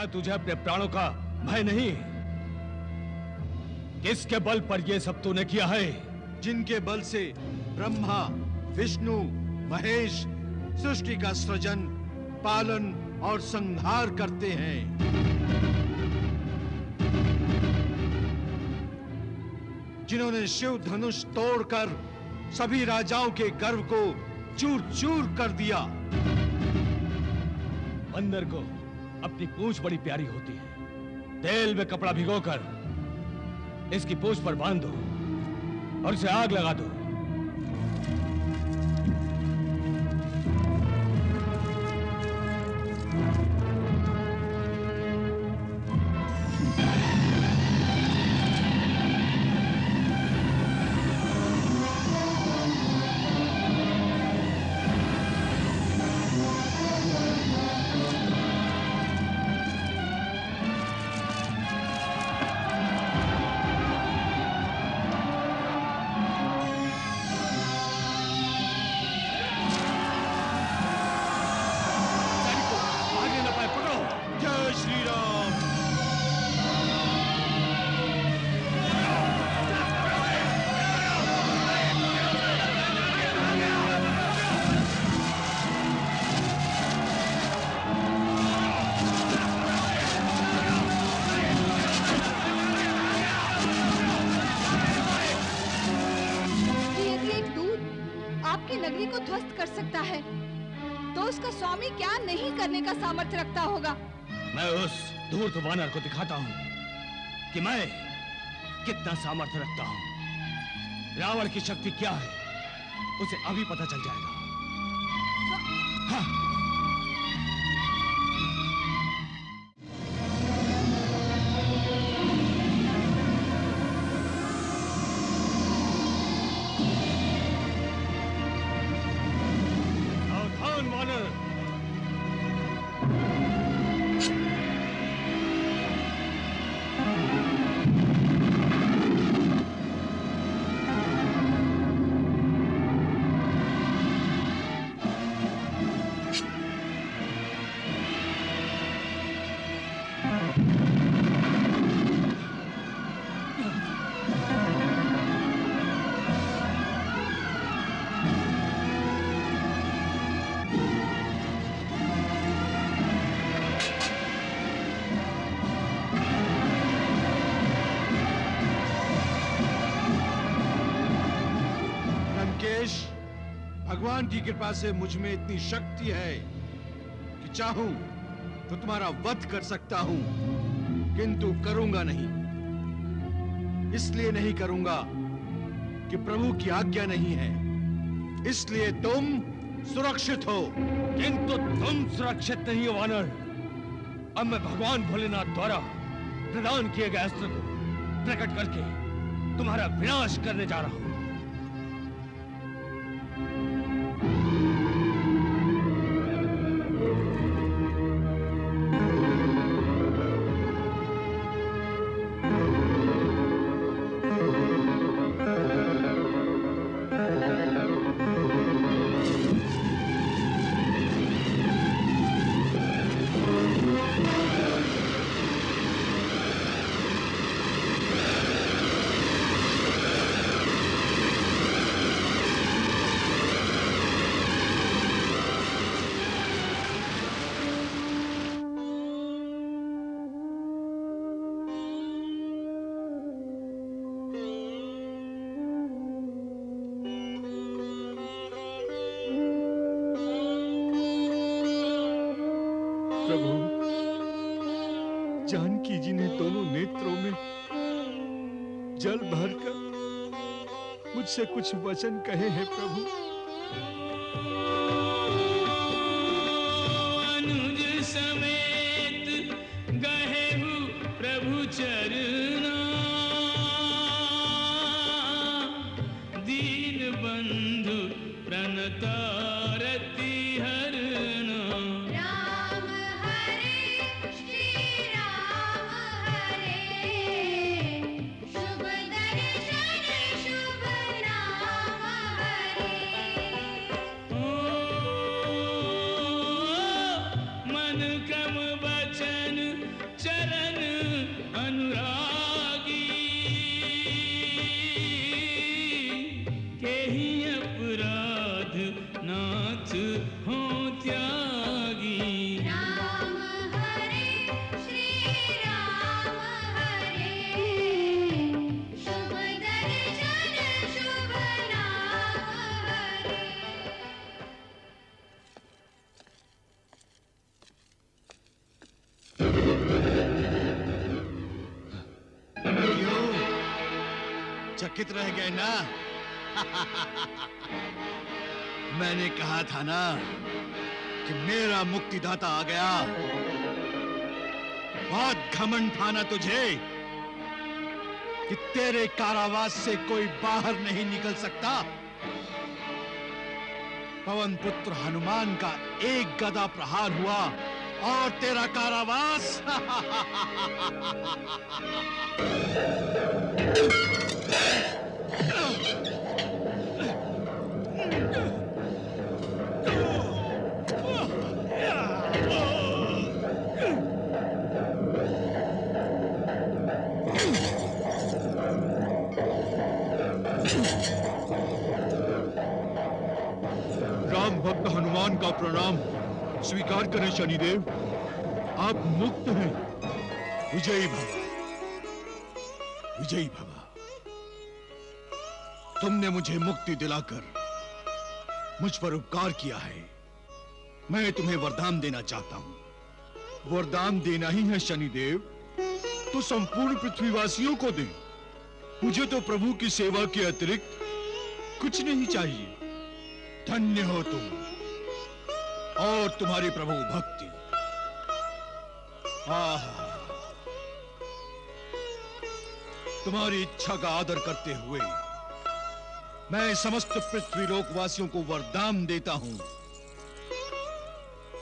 क्या तुझे अपने प्राणों का भय नहीं? किसके बल पर यह सब तूने किया है? जिनके बल से ब्रह्मा, विष्णु, महेश सृष्टि का सृजन, पालन और संहार करते हैं। जिन्होंने शिव धनुष तोड़कर सभी राजाओं के गर्व को चूर चूर कर दिया। बंदर को अपनी पूंछ बड़ी प्यारी होती है। तेल में कपड़ा भिगोकर इसकी पूंछ पर बांध दो और इसे आग लगा दो। नगरी को ध्वस्त कर सकता है तो उसका स्वामी क्या नहीं करने का सामर्थ्य रखता होगा। मैं उस धूर्त वानर को दिखाता हूँ कि मैं कितना सामर्थ्य रखता हूँ। रावण की शक्ति क्या है उसे अभी पता चल जाएगा। हाँ। भगवान की कृपा से मुझ में इतनी शक्ति है कि चाहूं तो तुम्हारा वध कर सकता हूं, किंतु करूंगा नहीं। इसलिए नहीं करूंगा कि प्रभु की आज्ञा नहीं है, इसलिए तुम सुरक्षित हो। किंतु तुम सुरक्षित नहीं हो वानर। अब मैं भगवान भोलेनाथ द्वारा प्रदान किए गए अस्त्र को प्रकट करके तुम्हारा विनाश करने जा रहा हूं। जानकी जी ने दोनों नेत्रों में जल भरकर मुझसे कुछ वचन कहे हैं प्रभु। अनुज समेत गहेहु प्रभु चरना, दीन बंधु प्रणतारति हरना। राम हरे श्री राम हरे, शुभ दर्शन शुभ नाम हरे। चकित रह गए ना? मैंने कहा था ना कि मेरा मुक्तिदाता आ गया। बहुत घमंड था ना तुझे कि तेरे कारावास से कोई बाहर नहीं निकल सकता। पवन पुत्र हनुमान का एक गदा प्रहार हुआ और तेरा कारावास राम भक्त हनुमान का प्रणाम स्वीकार करें शनिदेव। आप मुक्त हैं। विजयी भव, विजयी भव। तुमने मुझे मुक्ति दिलाकर मुझ पर उपकार किया है। मैं तुम्हें वरदान देना चाहता हूं। वरदान देना ही है शनिदेव तो संपूर्ण पृथ्वीवासियों को दे। मुझे तो प्रभु की सेवा के अतिरिक्त कुछ नहीं चाहिए। धन्य हो तुम और तुम्हारी प्रभु भक्ति। आहा, तुम्हारी इच्छा का आदर करते हुए मैं समस्त पृथ्वी लोकवासियों को वरदान देता हूं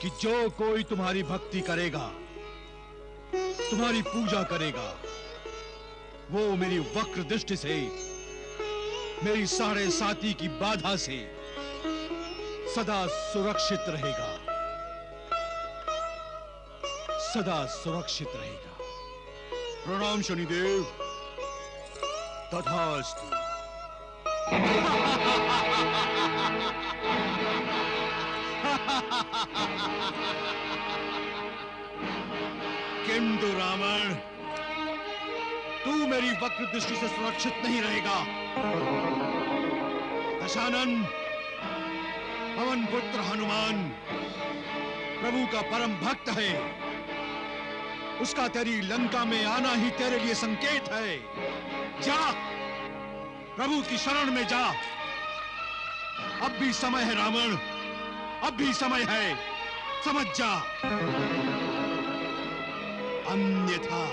कि जो कोई तुम्हारी भक्ति करेगा, तुम्हारी पूजा करेगा, वो मेरी वक्र दृष्टि से, मेरी साढ़े साती की बाधा से सदा सुरक्षित रहेगा, सदा सुरक्षित रहेगा। प्रणाम शनिदेव। तथास्तु। किंतु रावण, तू मेरी वक्र दृष्टि से सुरक्षित नहीं रहेगा। दशानन, पवन पुत्र हनुमान प्रभु का परम भक्त है। उसका तेरी लंका में आना ही तेरे लिए संकेत है। जा, प्रभु की शरण में जा। अब भी समय है रावण, अब भी समय है, समझ जा। अन्यथा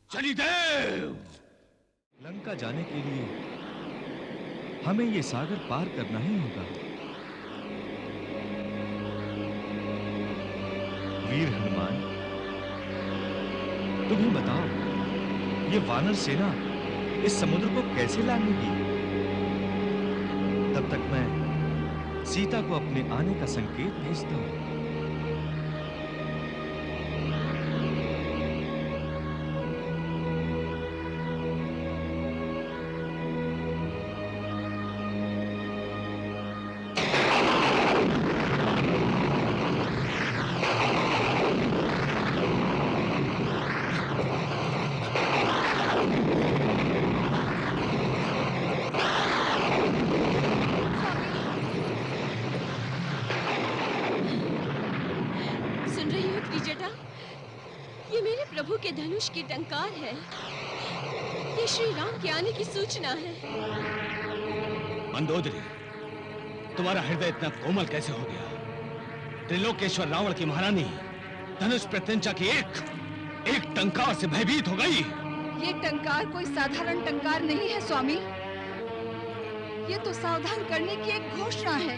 शनिदेव, लंका जाने के लिए हमें ये सागर पार करना ही होगा। वीर हनुमान, तुम ही बताओ, ये वानर सेना इस समुद्र को कैसे लांघेगी? तब तक मैं सीता को अपने आने का संकेत भेजता हूं। प्रभु के धनुष की टंकार है। ये श्री राम के आने की सूचना है। मंदोदरी, तुम्हारा हृदय इतना कोमल कैसे हो गया? त्रिलोकेश्वर रावण की महारानी धनुष प्रत्यंचा की एक टंकार से भयभीत हो गई। ये टंकार कोई साधारण टंकार नहीं है स्वामी। ये तो सावधान करने की एक घोषणा है,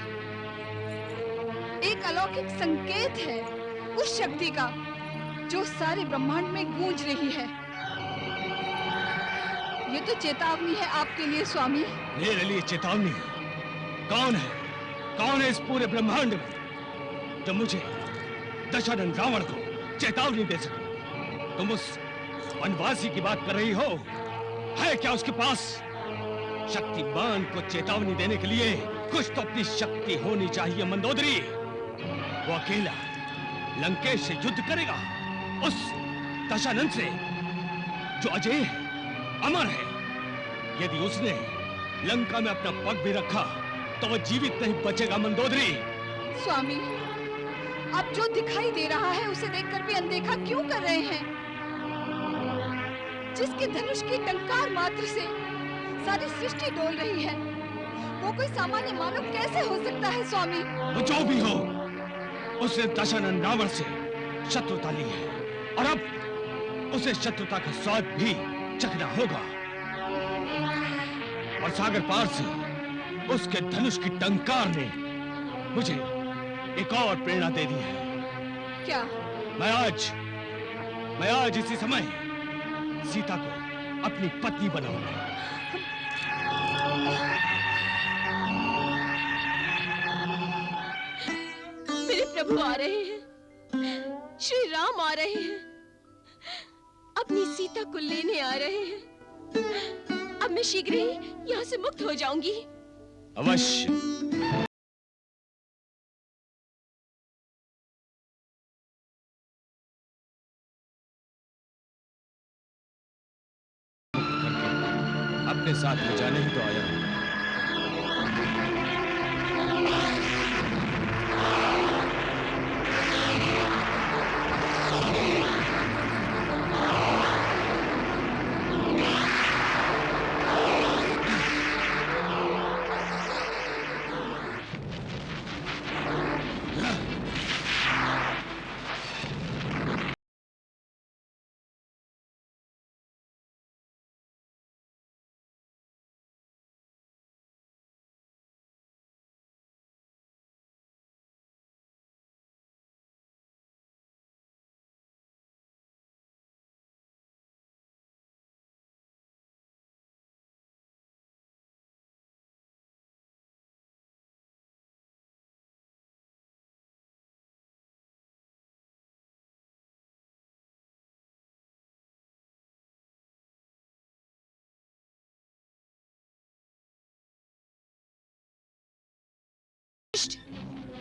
एक अलौकिक संकेत है उस शक्ति का जो सारे ब्रह्मांड में गूंज रही है। ये तो चेतावनी है आपके लिए स्वामी। मेरे लिए चेतावनी? कौन है इस पूरे ब्रह्मांड में जो मुझे दशानन रावण को चेतावनी दे सके? तुम उस वनवासी की बात कर रही हो? है क्या उसके पास? शक्तिमान को चेतावनी देने के लिए कुछ तो अपनी शक्ति होनी चाहिए मंदोदरी। वो अकेला लंकेश से युद्ध करेगा, दशानन से, जो अजय है, अमर है। यदि उसने लंका में अपना पग भी रखा तो वह जीवित नहीं बचेगा। मंदोदरी, स्वामी, अब जो दिखाई दे रहा है उसे देखकर भी अनदेखा क्यों कर रहे हैं? जिसके धनुष की टंकार मात्र से सारी सृष्टि डोल रही है, वो कोई सामान्य मानव कैसे हो सकता है स्वामी? वो जो भी हो, उसने दशानन रावण से शत्रुता ली है और अब उसे शत्रुता का स्वाद भी चखना होगा। और सागर पार से उसके धनुष की टंकार ने मुझे एक और प्रेरणा दे दी है। क्या? मैं आज इसी समय सीता को अपनी पत्नी बनाऊंगा। मेरे प्रभु आ रहे हैं, श्री राम आ रहे हैं, अपनी सीता को लेने आ रहे हैं। अब मैं शीघ्र ही यहाँ से मुक्त हो जाऊंगी। अवश्य। अपने साथ ले जाने ही तो आया हूं।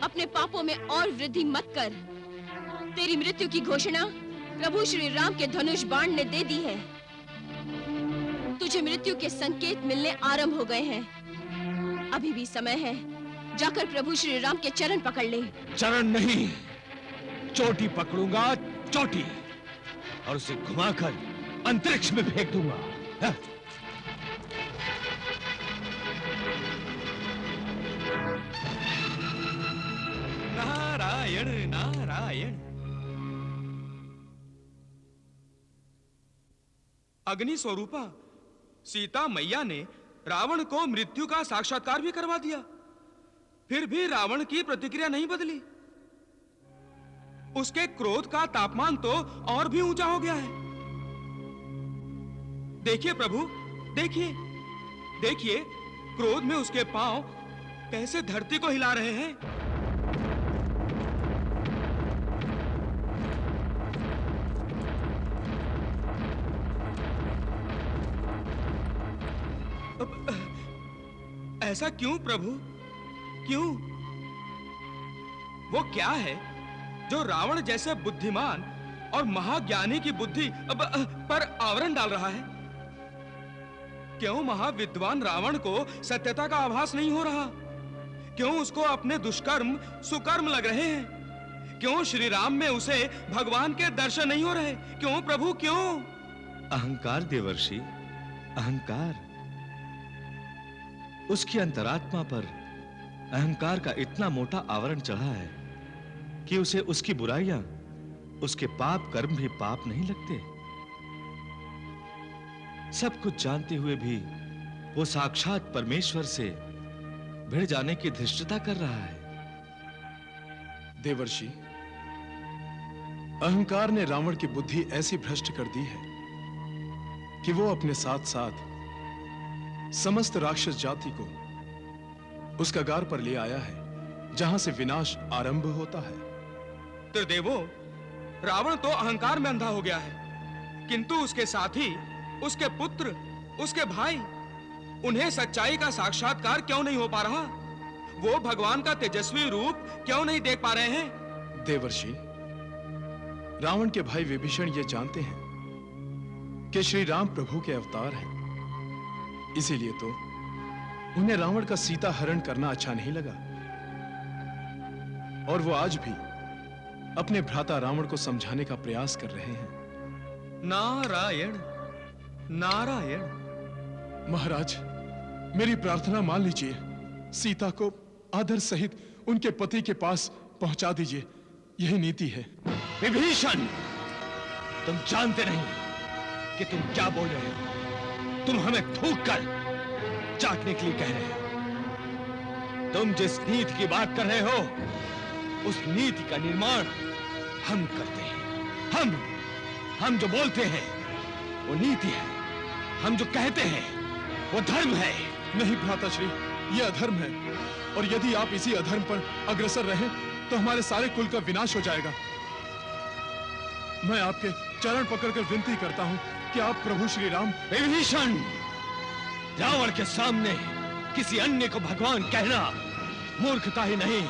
अपने पापों में और वृद्धि मत कर। तेरी मृत्यु की घोषणा प्रभु श्री राम के धनुष बाण ने दे दी है। तुझे मृत्यु के संकेत मिलने आरंभ हो गए हैं। अभी भी समय है, जाकर प्रभु श्री राम के चरण पकड़ ले। चरण नहीं, चोटी पकड़ूंगा, चोटी, और उसे घुमाकर अंतरिक्ष में फेंक दूंगा। हाँ? नारायण नारायण। अग्नि स्वरूपा सीता मैया ने रावण को मृत्यु का साक्षात्कार भी करवा दिया, फिर भी रावण की प्रतिक्रिया नहीं बदली। उसके क्रोध का तापमान तो और भी ऊंचा हो गया है। देखिए प्रभु, देखिए देखिए, क्रोध में उसके पांव कैसे धरती को हिला रहे हैं। ऐसा क्यों प्रभु, क्यों? वो क्या है जो रावण जैसे बुद्धिमान और महाज्ञानी की बुद्धि पर आवरण डाल रहा है? क्यों महाविद्वान रावण को सत्यता का आभास नहीं हो रहा? क्यों उसको अपने दुष्कर्म सुकर्म लग रहे हैं? क्यों श्री राम में उसे भगवान के दर्शन नहीं हो रहे? क्यों प्रभु, क्यों? अहंकार देवर्षि, अहंकार। उसकी अंतरात्मा पर अहंकार का इतना मोटा आवरण चढ़ा है कि उसे उसकी बुराइयां, उसके पाप कर्म भी पाप नहीं लगते। सब कुछ जानते हुए भी वो साक्षात परमेश्वर से भिड़ जाने की धृष्टता कर रहा है। देवर्षि, अहंकार ने रावण की बुद्धि ऐसी भ्रष्ट कर दी है कि वो अपने साथ साथ समस्त राक्षस जाति को उस कगार पर ले आया है जहां से विनाश आरंभ होता है। त्रिदेवो, रावण तो अहंकार में अंधा हो गया है, किंतु उसके साथी, उसके पुत्र, उसके भाई, उन्हें सच्चाई का साक्षात्कार क्यों नहीं हो पा रहा? वो भगवान का तेजस्वी रूप क्यों नहीं देख पा रहे हैं? देवर्षि, रावण के भाई विभीषण ये जानते हैं कि श्री राम प्रभु के अवतार हैं, इसीलिए तो उन्हें रावण का सीता हरण करना अच्छा नहीं लगा और वो आज भी अपने भ्राता रावण को समझाने का प्रयास कर रहे हैं। नारायण नारायण। महाराज, मेरी प्रार्थना मान लीजिए, सीता को आदर सहित उनके पति के पास पहुंचा दीजिए, यही नीति है। विभीषण, तुम जानते नहीं कि तुम क्या बोल रहे हो। तुम हमें थूक कर चाटने के लिए कह रहे हो। तुम जिस नीति की बात कर रहे हो, उस नीति का निर्माण हम करते हैं। हम जो बोलते हैं वो नीति है, हम जो कहते हैं वो धर्म है। नहीं भ्राताश्री, ये अधर्म है और यदि आप इसी अधर्म पर अग्रसर रहें तो हमारे सारे कुल का विनाश हो जाएगा। मैं आपके चरण पकड़कर विनती करता हूं कि आप प्रभु श्री राम। विभीषण, रावण के सामने किसी अन्य को भगवान कहना मूर्खता ही नहीं,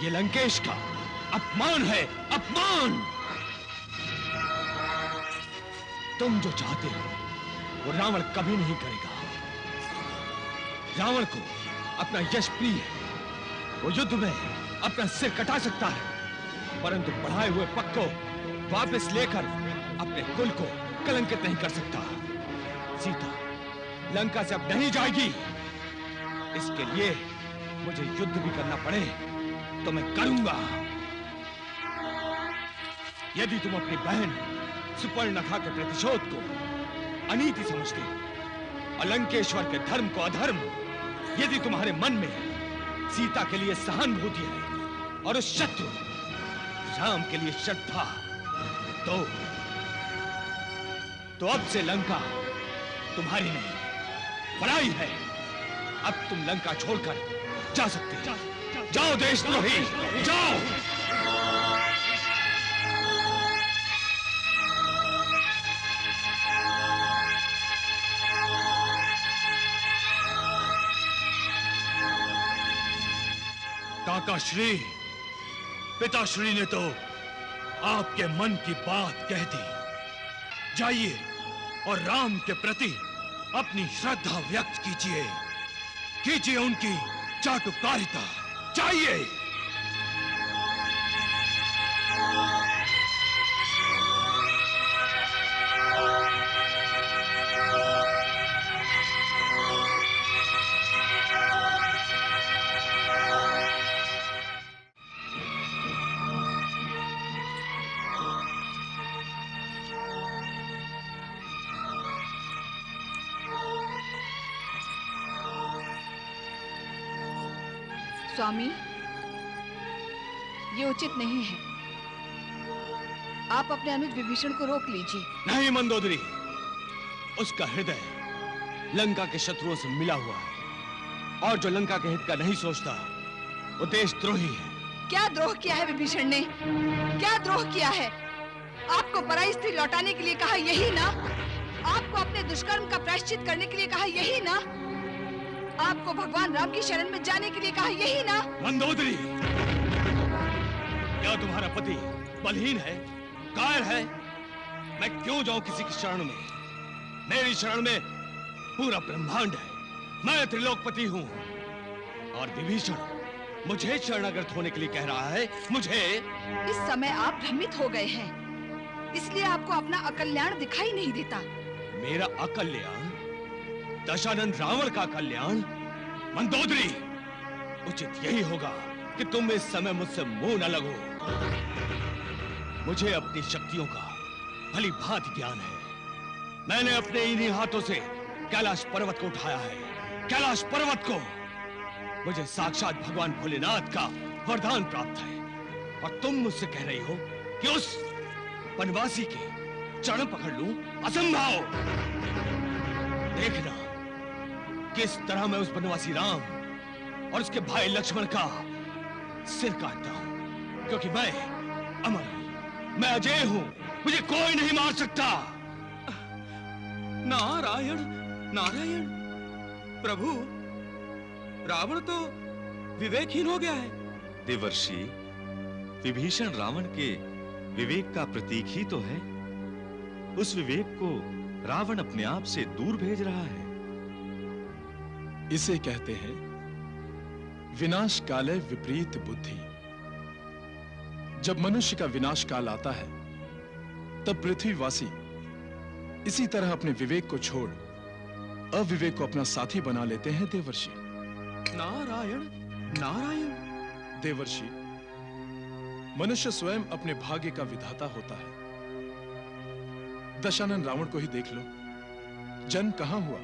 ये लंकेश का अपमान है, अपमान। तुम जो चाहते हो वो रावण कभी नहीं करेगा। रावण को अपना यश प्रिय है, वो युद्ध में अपना सिर कटा सकता है, परंतु बढ़ाए हुए पग को वापस लेकर अपने कुल को कलंकित नहीं कर सकता। सीता लंका से अब नहीं जाएगी। इसके लिए मुझे युद्ध भी करना पड़े तो मैं करूंगा। यदि तुम अपनी बहन सुपर्णखा के प्रतिशोध को अनीति समझते हो और लंकेश्वर के धर्म को अधर्म, यदि तुम्हारे मन में सीता के लिए सहानुभूति है और उस शत्रु राम के लिए श्रद्धा, तो अब से लंका तुम्हारी नहीं, पराई है। अब तुम लंका छोड़कर जा सकते हो। जाओ देशद्रोही, जाओ। काकाश्री, पिताश्री ने तो आपके मन की बात कह दी। जाइए और राम के प्रति अपनी श्रद्धा व्यक्त कीजिए, कीजिए उनकी चाटुकारिता। जाइए। स्वामी, ये उचित नहीं है। आप अपने अनुज विभीषण को रोक लीजिए। नहीं मंदोदरी, उसका हृदय लंका के शत्रुओं से मिला हुआ है और जो लंका के हित का नहीं सोचता वो देशद्रोही है। क्या द्रोह किया है विभीषण ने? क्या द्रोह किया है? आपको पराई स्त्री लौटाने के लिए कहा, यही ना? आपको अपने दुष्कर्म का प्रायश्चित करने के लिए कहा, यही ना? आपको भगवान राम की शरण में जाने के लिए कहा, यही ना? मंदोदरी, क्या तुम्हारा पति बलहीन है, कायर है? मैं क्यों जाऊं किसी की शरण में? मेरी शरण में पूरा ब्रह्मांड है। मैं त्रिलोकपति हूं और विभीषण मुझे शरणागत होने के लिए कह रहा है। मुझे इस समय आप भ्रमित हो गए हैं, इसलिए आपको अपना अकल्याण दिखाई नहीं देता। मेरा अकल्याण? दशानन रावण का कल्याण? मंदोदरी, उचित यही होगा कि तुम इस समय मुझसे मुंह न लगो। मुझे अपनी शक्तियों का भली भांति ज्ञान है। मैंने अपने इन्हीं हाथों से कैलाश पर्वत को उठाया है। कैलाश पर्वत को मुझे साक्षात भगवान भोलेनाथ का वरदान प्राप्त है और तुम मुझसे कह रही हो कि उस वनवासी के चरण पकड़ लूं? असंभव। देखना किस तरह मैं उस वनवासी राम और उसके भाई लक्ष्मण का सिर काटता हूं, क्योंकि मैं अमर हूं, मैं अजय हूं, मुझे कोई नहीं मार सकता। नारायण नारायण। प्रभु, रावण तो विवेकहीन हो गया है। देवर्षि, विभीषण रावण के विवेक का प्रतीक ही तो है। उस विवेक को रावण अपने आप से दूर भेज रहा है। इसे कहते हैं विनाश काले विपरीत बुद्धि। जब मनुष्य का विनाश काल आता है तब पृथ्वीवासी इसी तरह अपने विवेक को छोड़ अविवेक को अपना साथी बना लेते हैं देवर्षि। नारायण नारायण। देवर्षि, मनुष्य स्वयं अपने भाग्य का विधाता होता है। दशानन रावण को ही देख लो, जन्म कहां हुआ?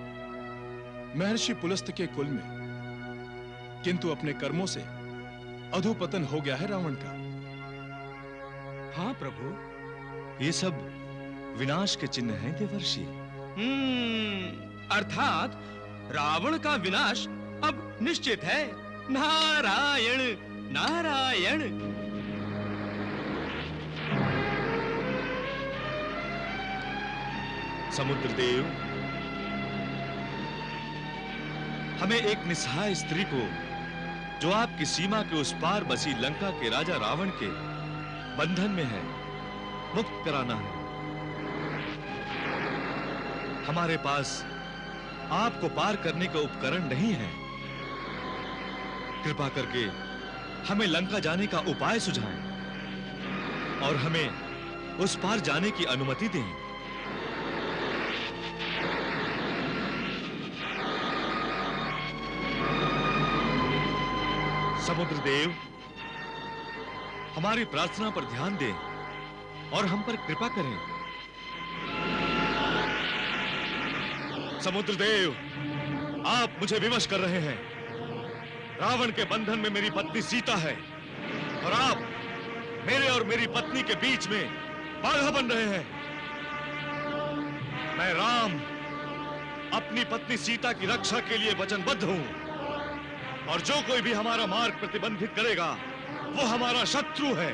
महर्षि पुलस्त के कुल में, किंतु अपने कर्मों से अधोपतन हो गया है रावण का। हाँ प्रभु, ये सब विनाश के चिन्ह हैं देवर्षि। अर्थात रावण का विनाश अब निश्चित है। नारायण नारायण। समुद्रदेव, हमें एक निस्सहाय स्त्री को, जो आपकी सीमा के उस पार बसी लंका के राजा रावण के बंधन में है, मुक्त कराना है। हमारे पास आपको पार करने का उपकरण नहीं है। कृपा करके हमें लंका जाने का उपाय सुझाएं और हमें उस पार जाने की अनुमति दें। समुद्रदेव, हमारी प्रार्थना पर ध्यान दें और हम पर कृपा करें। समुद्रदेव, आप मुझे विवश कर रहे हैं। रावण के बंधन में मेरी पत्नी सीता है और आप मेरे और मेरी पत्नी के बीच में बाधा बन रहे हैं। मैं राम अपनी पत्नी सीता की रक्षा के लिए वचनबद्ध हूं और जो कोई भी हमारा मार्ग प्रतिबंधित करेगा वो हमारा शत्रु है।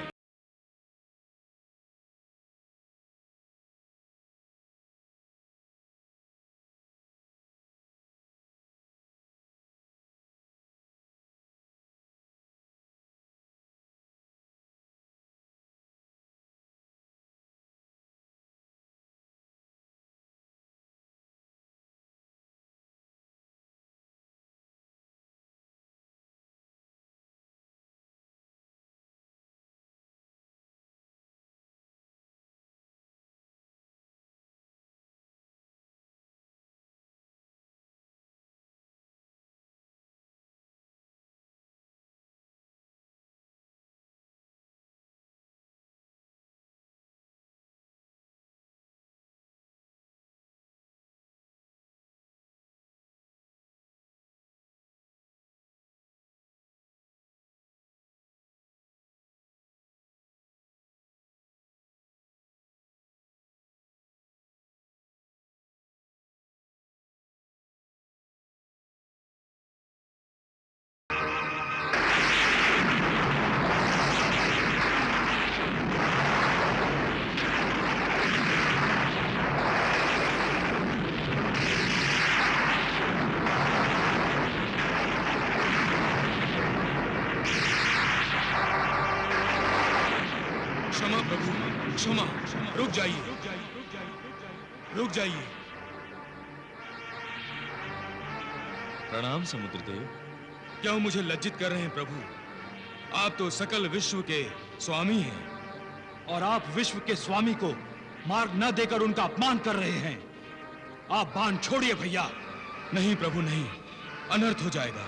क्षमा प्रभु, क्षमा। रुक जाइए, रुक जाइए। प्रणाम समुद्रदेव। क्यों मुझे लज्जित कर रहे हैं प्रभु? आप तो सकल विश्व के स्वामी हैं। और आप विश्व के स्वामी को मार्ग न देकर उनका अपमान कर रहे हैं। आप बाण छोड़िए भैया। नहीं प्रभु नहीं, अनर्थ हो जाएगा।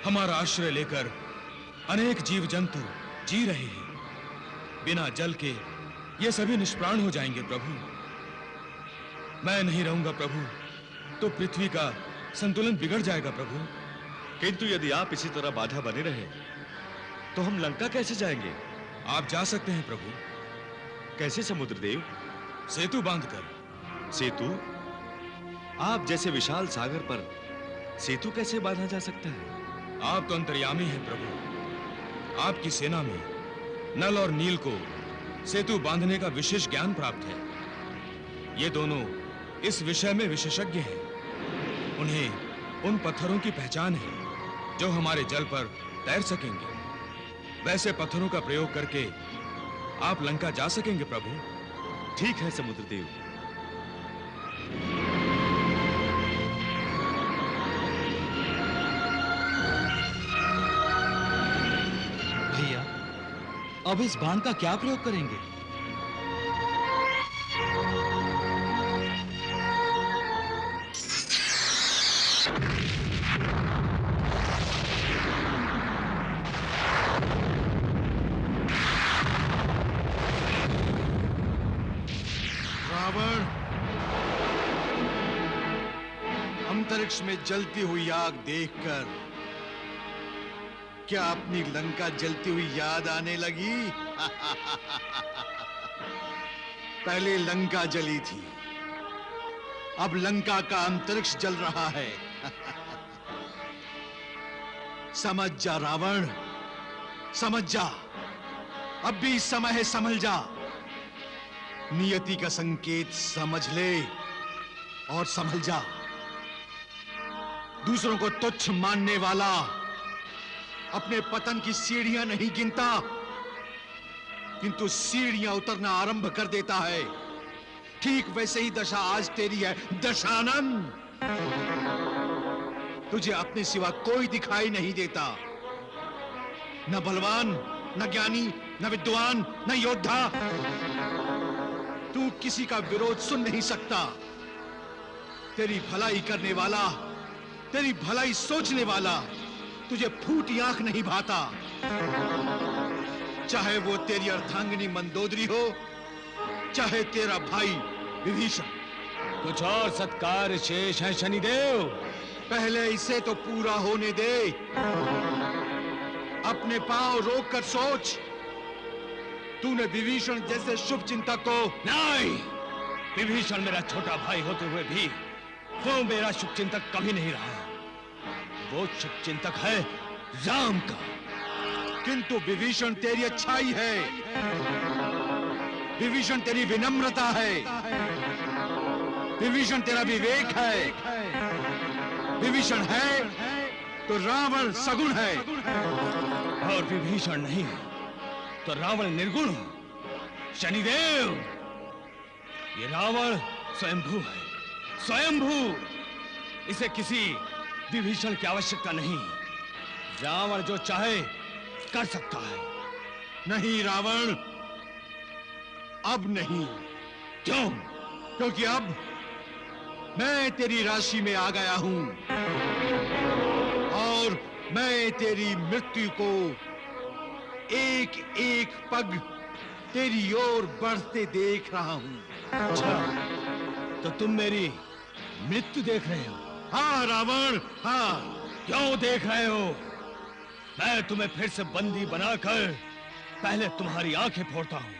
हमारा आश्रय लेकर अनेक जीव जंतु जी रहे हैं। बिना जल के ये सभी निष्प्राण हो जाएंगे प्रभु। मैं नहीं रहूंगा प्रभु तो पृथ्वी का संतुलन बिगड़ जाएगा प्रभु। किंतु यदि आप इसी तरह बाधा बने रहे तो हम लंका कैसे जाएंगे? आप जा सकते हैं प्रभु। कैसे समुद्रदेव? सेतु बांधकर। सेतु? आप जैसे विशाल सागर पर सेतु कैसे बांधा जा सकता है? आप तो अंतर्यामी हैं प्रभु। आपकी सेना में नल और नील को सेतु बांधने का विशेष ज्ञान प्राप्त है। ये दोनों इस विषय में विशेषज्ञ हैं। उन्हें उन पत्थरों की पहचान है जो हमारे जल पर तैर सकेंगे। वैसे पत्थरों का प्रयोग करके आप लंका जा सकेंगे प्रभु। ठीक है समुद्रदेव। भैया, अब इस बाण का क्या प्रयोग करेंगे? रावण, अंतरिक्ष में जलती हुई आग देखकर क्या अपनी लंका जलती हुई याद आने लगी? पहले लंका जली थी, अब लंका का अंतरिक्ष जल रहा है। समझ जा रावण, समझ जा, अब भी समय है, संभल जा। नियति का संकेत समझ ले और संभल जा। दूसरों को तुच्छ मानने वाला अपने पतन की सीढ़ियां नहीं गिनता, किंतु सीढ़ियां उतरना आरंभ कर देता है। ठीक वैसे ही दशा आज तेरी है दशानन। तुझे अपने सिवा कोई दिखाई नहीं देता, न बलवान, न ज्ञानी, न विद्वान, न योद्धा। तू किसी का विरोध सुन नहीं सकता। तेरी भलाई करने वाला, तेरी भलाई सोचने वाला तुझे फूटी आंख नहीं भाता। चाहे वो तेरी अर्धांगिनी मंदोदरी हो, चाहे तेरा भाई विभीषण। कुछ और सत्कार शेष है शनिदेव। पहले इसे तो पूरा होने दे। अपने पांव रोक कर सोच। तूने विभीषण जैसे शुभ चिंतक को नहीं, विभीषण मेरा छोटा भाई होते हुए भी वो मेरा शुभ चिंतक कभी नहीं रहा। वो शुभ चिंतक है राम का। किंतु विभीषण तेरी अच्छाई है, विभीषण तेरी विनम्रता है, विभीषण तेरा विवेक है। विभीषण है तो रावण सगुण है, और विभीषण नहीं तो रावण निर्गुण। शनिदेव, ये रावण स्वयंभू है, स्वयंभू। इसे किसी विभीषण की आवश्यकता नहीं। रावण जो चाहे कर सकता है। नहीं रावण, अब नहीं। क्यों? क्योंकि अब मैं तेरी राशि में आ गया हूं और मैं तेरी मृत्यु को एक एक पग तेरी ओर बढ़ते देख रहा हूं। अच्छा, तो तुम मेरी मृत्यु देख रहे हो? हाँ रावण, हाँ। क्यों देख रहे हो? मैं तुम्हें फिर से बंदी बनाकर पहले तुम्हारी आंखें फोड़ता हूं।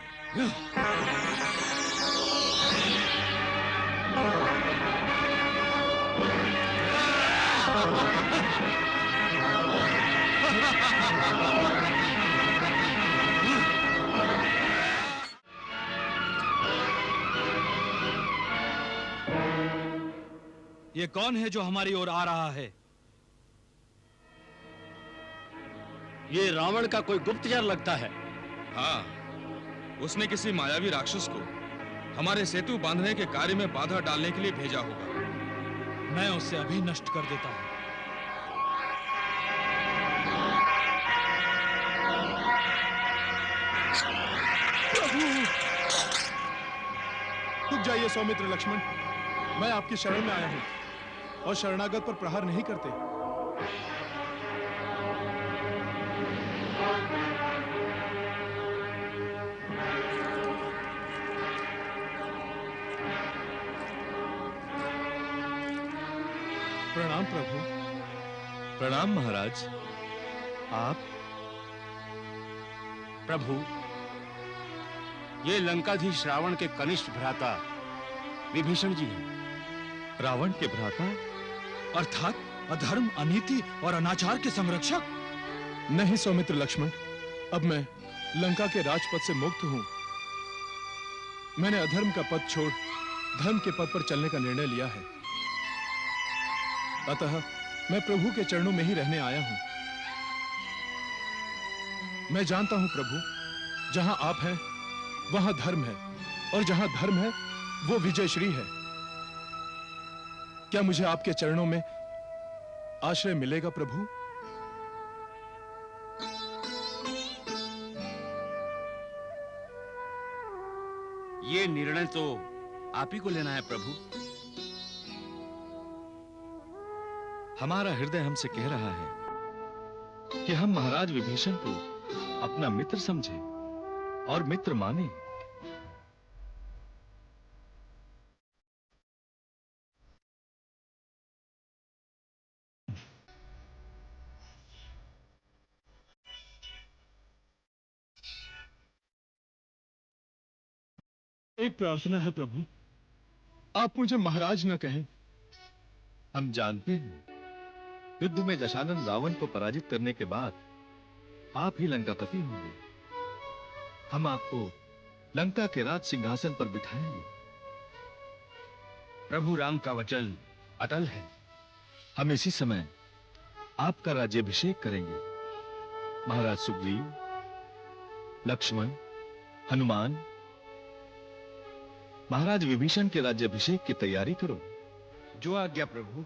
ये कौन है जो हमारी ओर आ रहा है? ये रावण का कोई गुप्तचर लगता है। हाँ, उसने किसी मायावी राक्षस को हमारे सेतु बांधने के कार्य में बाधा डालने के लिए भेजा होगा। मैं उसे अभी नष्ट कर देता हूं। रुक जाइए सौमित्र लक्ष्मण, मैं आपकी शरण में आया हूं और शरणागत पर प्रहार नहीं करते। प्रणाम प्रभु। प्रणाम महाराज। आप प्रभु, ये लंकाधीश रावण के कनिष्ठ भ्राता विभीषण जी हैं। रावण के भ्राता? अर्थात अधर्म, अनीति और अनाचार के संरक्षक? नहीं सौमित्र लक्ष्मण, अब मैं लंका के राजपद से मुक्त हूं। मैंने अधर्म का पद छोड़ धर्म के पद पर चलने का निर्णय लिया है। अतः मैं प्रभु के चरणों में ही रहने आया हूं। मैं जानता हूं प्रभु, जहां आप हैं वहां धर्म है, और जहां धर्म है वो विजय श्री है। क्या मुझे आपके चरणों में आश्रय मिलेगा प्रभु? ये निर्णय तो आप ही को लेना है प्रभु। हमारा हृदय हमसे कह रहा है कि हम महाराज विभीषण को अपना मित्र समझें और मित्र माने। एक प्रार्थना है प्रभु, आप मुझे महाराज न कहें। हम जानते हैं युद्ध में दशानन रावण को पराजित करने के बाद आप ही लंकापति होंगे। हम आपको लंका के राज सिंहासन पर बिठाएंगे। प्रभु राम का वचन अटल है। हम इसी समय आपका राज्याभिषेक करेंगे। महाराज सुग्रीव, लक्ष्मण, हनुमान, महाराज विभीषण के राज्याभिषेक की तैयारी करो। जो आज्ञा प्रभु।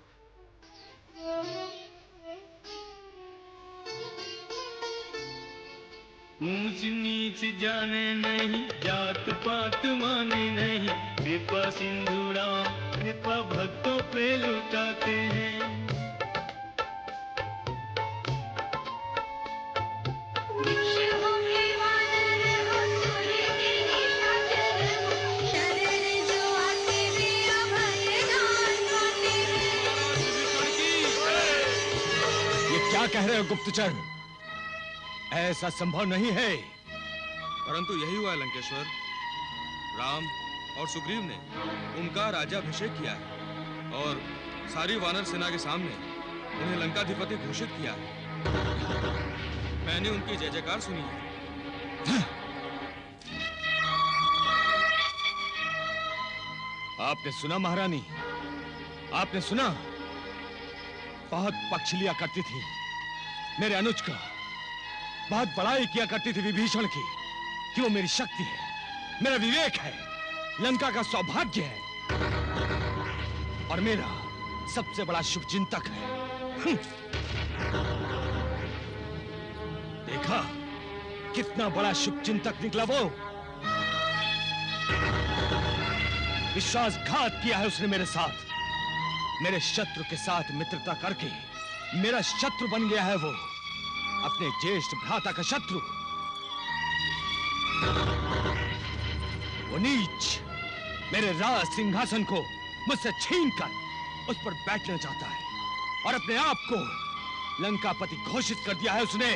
ऊंच नीच जाने नहीं, जात पात माने नहीं, कृपा सिंधु राम कृपा भक्तों पे लुटाते हैं। वृक्ष हो के वानर हो, सूर्य के निशाचर हो, शरण जो आते हैं अभय दान पाते हैं। ये क्या कह रहे हो गुप्तचर? ऐसा संभव नहीं है। परंतु यही हुआ लंकेश्वर। राम और सुग्रीव ने उनका राज्याभिषेक किया है और सारी वानर सेना के सामने उन्हें लंकाधिपति घोषित किया है। मैंने उनकी जय जयकार सुनी है। आपने सुना महारानी? आपने सुना? बहुत पक्ष लिया करती थी मेरे अनुज का, बहुत बड़ाई किया करती थी विभीषण की कि वो मेरी शक्ति है, मेरा विवेक है, लंका का सौभाग्य है और मेरा सबसे बड़ा शुभचिंतक है। देखा कितना बड़ा शुभचिंतक निकला वो। विश्वासघात किया है उसने मेरे साथ। मेरे शत्रु के साथ मित्रता करके मेरा शत्रु बन गया है वो, अपने ज्येष्ठ भ्राता का शत्रु। वो नीच मेरे राज सिंहासन को मुझसे छीनकर उस पर बैठना चाहता है और अपने आप को लंकापति घोषित कर दिया है उसने।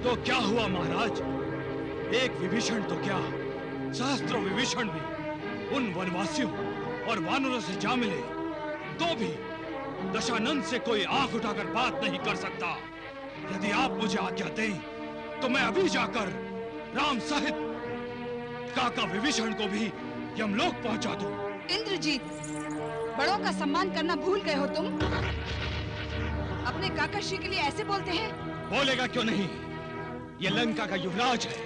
तो क्या हुआ महाराज? एक विभीषण तो क्या, सहस्त्रों विभीषण भी उन वनवासियों और वानरों से जा मिले तो भी दशानन से कोई आंख उठाकर बात नहीं कर सकता। यदि आप मुझे आज्ञा दें तो मैं अभी जाकर राम सहित काका विभीषण को भी यमलोक पहुंचा दूं। इंद्रजीत, बड़ों का सम्मान करना भूल गए हो तुम। अपने काका श्री के लिए ऐसे बोलते हैं? बोलेगा क्यों नहीं? ये लंका का युवराज है,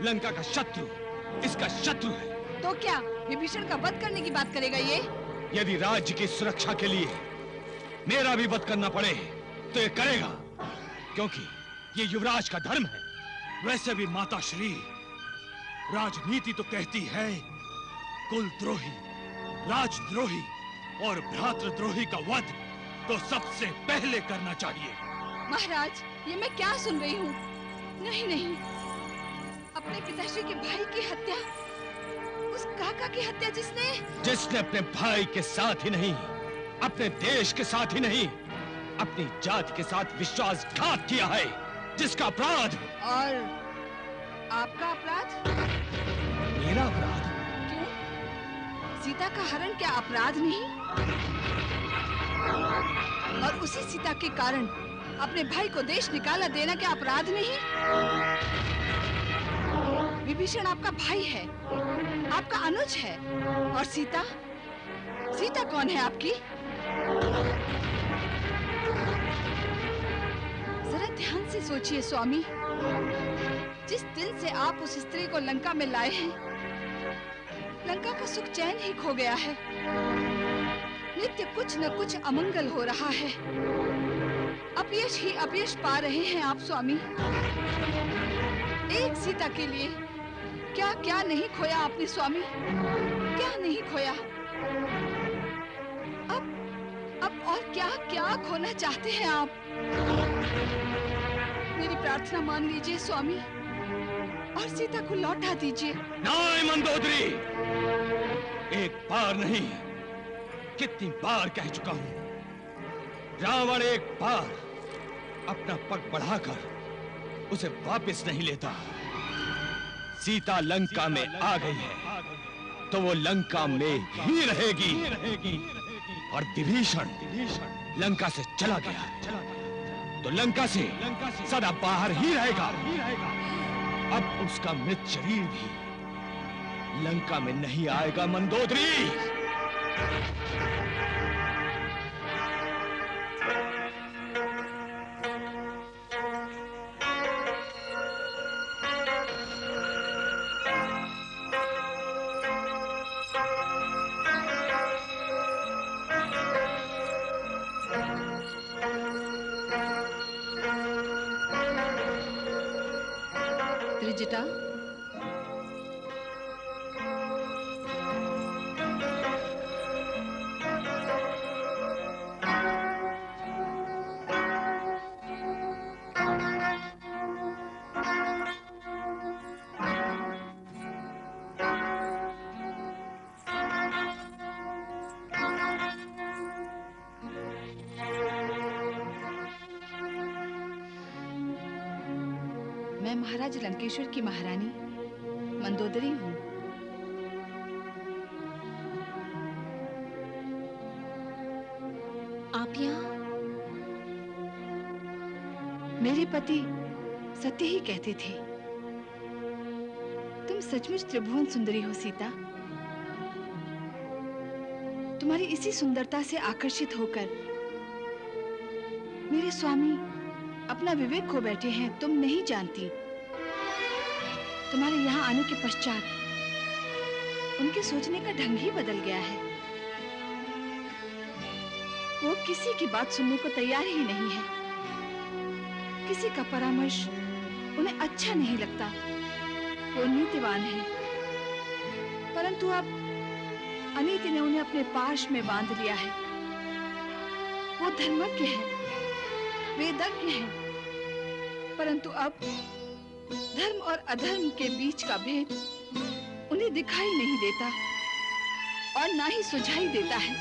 लंका का शत्रु, इसका शत्रु है। तो क्या विभीषण का वध करने की बात करेगा ये? यदि राज्य की सुरक्षा के लिए मेरा भी वध करना पड़े तो ये करेगा, क्योंकि ये युवराज का धर्म है। वैसे भी माता श्री, राजनीति तो कहती है कुलद्रोही, राजद्रोही और भ्रातृद्रोही का वध तो सबसे पहले करना चाहिए। महाराज, ये मैं क्या सुन रही हूँ? नहीं नहीं, अपने पिताश्री के भाई की हत्या, उस काका की हत्या जिसने अपने भाई के साथ ही नहीं, अपने देश के साथ ही नहीं, अपनी जाति के साथ विश्वासघात किया है, जिसका अपराध। और आपका अपराध? मेरा अपराध? क्यों? सीता का हरण क्या अपराध नहीं? और उसी सीता के कारण अपने भाई को देश निकाला देना क्या अपराध नहीं? विभीषण आपका भाई है, आपका अनुज है, और सीता? सीता कौन है आपकी? जरा ध्यान से सोचिए स्वामी, जिस दिन से आप उस स्त्री को लंका में लाए हैं, लंका का सुख चैन ही खो गया है। नित्य कुछ न कुछ अमंगल हो रहा है। अपयश ही अपयश पा रहे हैं आप स्वामी। एक सीता के लिए क्या क्या नहीं खोया आपने स्वामी, क्या नहीं खोया। अब और क्या क्या खोना चाहते हैं आप। मेरी प्रार्थना मान लीजिए स्वामी और सीता को लौटा दीजिए। नहीं मंदोदरी, एक बार नहीं, कितनी बार कह चुका हूं। रावण एक बार अपना पग बढ़ाकर उसे वापस नहीं लेता। सीता लंका में आ गई है तो वो लंका में ही रहेगी। और विभीषण लंका से चला गया तो लंका से सदा बाहर ही रहेगा। अब उसका मृत शरीर भी लंका में नहीं आएगा मंदोदरी। त्रिजटा, मैं महाराज लंकेश्वर की महारानी मंदोदरी हूँ। आप यहाँ? मेरे पति सत्य ही कहते थे। तुम सचमुच त्रिभुवन सुंदरी हो सीता। तुम्हारी इसी सुंदरता से आकर्षित होकर मेरे स्वामी अपना विवेक खो बैठे हैं। तुम नहीं जानती, तुम्हारे यहाँ आने के पश्चात उनके सोचने का ढंग ही बदल गया है। वो किसी की बात सुनने को तैयार ही नहीं है। किसी का परामर्श उन्हें अच्छा नहीं लगता। वो नीतिवान है, परंतु अब अनीति ने उन्हें अपने पाश में बांध लिया है। वो धर्मज्ञ है, वेदज्ञ है, परंतु अब धर्म और अधर्म के बीच का भेद उन्हें दिखाई नहीं देता और ना ही सुझाई देता है।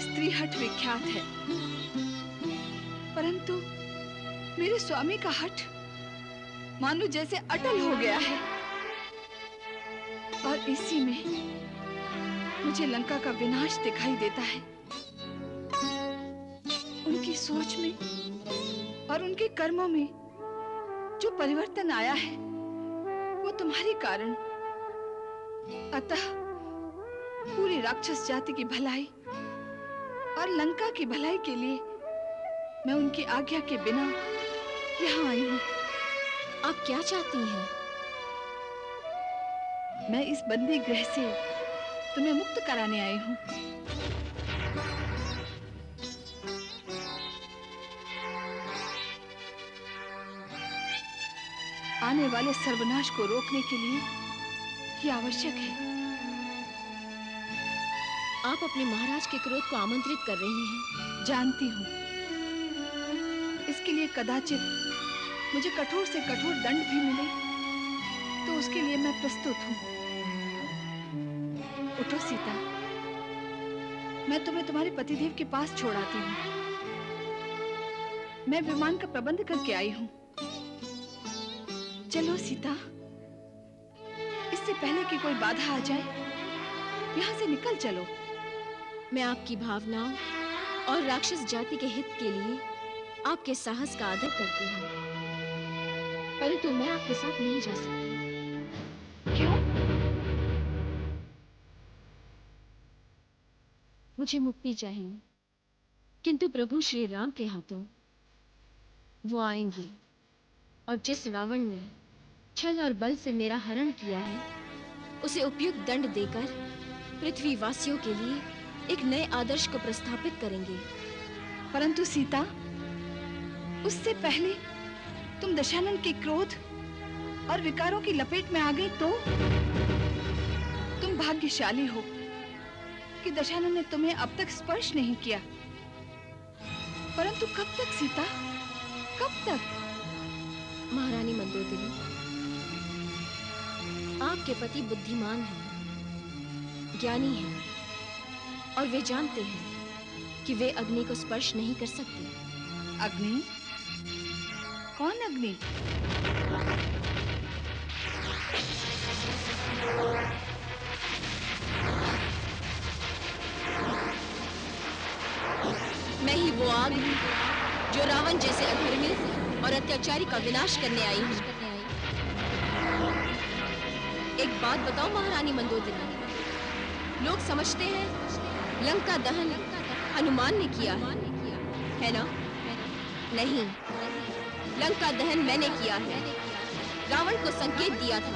स्त्री हठ विख्यात है, परंतु मेरे स्वामी का हठ मानो जैसे अटल हो गया है। और इसी में मुझे लंका का विनाश दिखाई देता है। उनकी सोच में और उनके कर्मों में जो परिवर्तन आया है वो तुम्हारे कारण। अतः पूरी राक्षस जाति की भलाई और लंका की भलाई के लिए मैं उनकी आज्ञा के बिना यहाँ आई हूँ। आप क्या चाहती हैं? मैं इस बंदी गृह से तुम्हें मुक्त कराने आई हूँ। आने वाले सर्वनाश को रोकने के लिए ये आवश्यक है। आप अपने महाराज के क्रोध को आमंत्रित कर रही हैं। जानती हूँ, इसके लिए कदाचित मुझे कठोर से कठोर दंड भी मिले तो उसके लिए मैं प्रस्तुत हूँ। उठो सीता, मैं तुम्हें तुम्हारे पतिदेव के पास छोड़ आती हूँ। मैं विमान का प्रबंध करके आई हूँ। चलो सीता, इससे पहले कि कोई बाधा आ जाए यहाँ से निकल चलो। मैं आपकी भावनाओं और राक्षस जाति के हित के लिए आपके साहस का आदर करती हूँ, परंतु मैं आपके साथ नहीं जा सकती। क्यों? मुझे मुक्ति चाहिए, किंतु प्रभु श्री राम के हाथों वो आएंगी और जिस रावण ने छल और बल से मेरा हरण किया है उसे उपयुक्त दंड देकर पृथ्वी वासियों के लिए एक नए आदर्श को प्रस्थापित करेंगे। परंतु सीता, उससे पहले तुम दशानन के क्रोध और विकारों की लपेट में आ गई तो? तुम भाग्यशाली हो कि दशानन ने तुम्हें अब तक स्पर्श नहीं किया। परंतु कब तक सीता, कब तक? महारानी मंदोदरी, आपके पति बुद्धिमान हैं, ज्ञानी हैं और वे जानते हैं कि वे अग्नि को स्पर्श नहीं कर सकते। अग्नि? कौन अग्नि? मैं ही वो आग हूँ जो रावण जैसे अधर्मी और अत्याचारी का विनाश करने आई हूँ। एक बात बताओ महारानी मंदोदरी, लोग समझते हैं लंका दहन हनुमान ने किया है ना? नहीं, लंका दहन मैंने किया है। रावण को संकेत दिया था,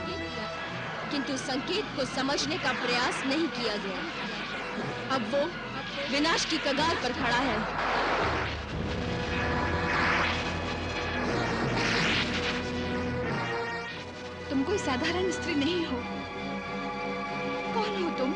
किंतु संकेत को समझने का प्रयास नहीं किया गया। अब वो विनाश की कगार पर खड़ा है। तुम कोई साधारण स्त्री नहीं हो। कौन हो तुम?